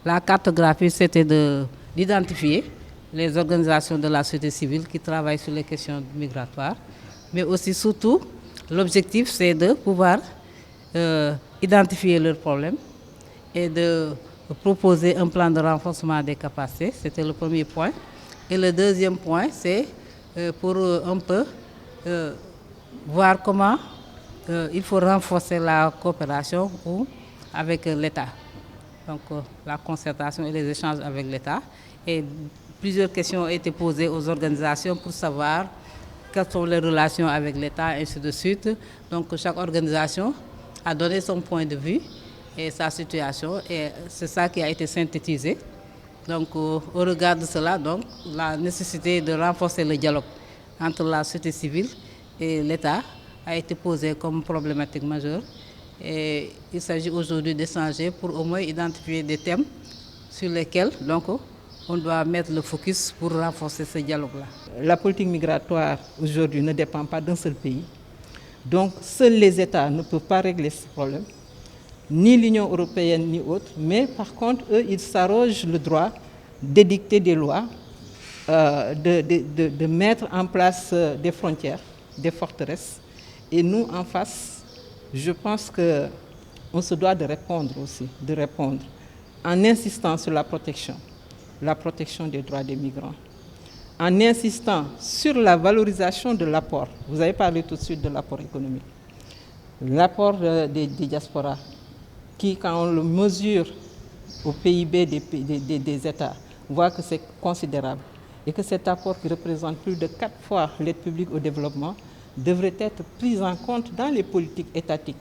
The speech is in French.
La cartographie, c'était d'identifier les organisations de la société civile qui travaillent sur les questions migratoires, mais aussi surtout, l'objectif, c'est de pouvoir identifier leurs problèmes et de proposer un plan de renforcement des capacités. C'était le premier point. Et le deuxième point, c'est pour un peu voir comment il faut renforcer la coopération avec l'État. Donc la concertation et les échanges avec l'État. Et plusieurs questions ont été posées aux organisations pour savoir quelles sont les relations avec l'État, et ainsi de suite. Donc chaque organisation a donné son point de vue et sa situation, et c'est ça qui a été synthétisé. Donc au regard de cela, donc, la nécessité de renforcer le dialogue entre la société civile et l'État a été posée comme problématique majeure. Et il s'agit aujourd'hui d'échanger pour au moins identifier des thèmes sur lesquels donc, on doit mettre le focus pour renforcer ce dialogue-là. La politique migratoire aujourd'hui ne dépend pas d'un seul pays. Donc seuls les États ne peuvent pas régler ce problème, ni l'Union européenne ni autres, mais par contre, eux, ils s'arrogent le droit d'édicter des lois, de mettre en place des frontières, des forteresses. Et nous, en face, je pense qu'on se doit de répondre aussi, en insistant sur la protection des droits des migrants, en insistant sur la valorisation de l'apport. Vous avez parlé tout de suite de l'apport économique. L'apport des diasporas, qui, quand on le mesure au PIB des États, voit que c'est considérable et que cet apport qui représente plus de 4 fois l'aide publique au développement devrait être pris en compte dans les politiques étatiques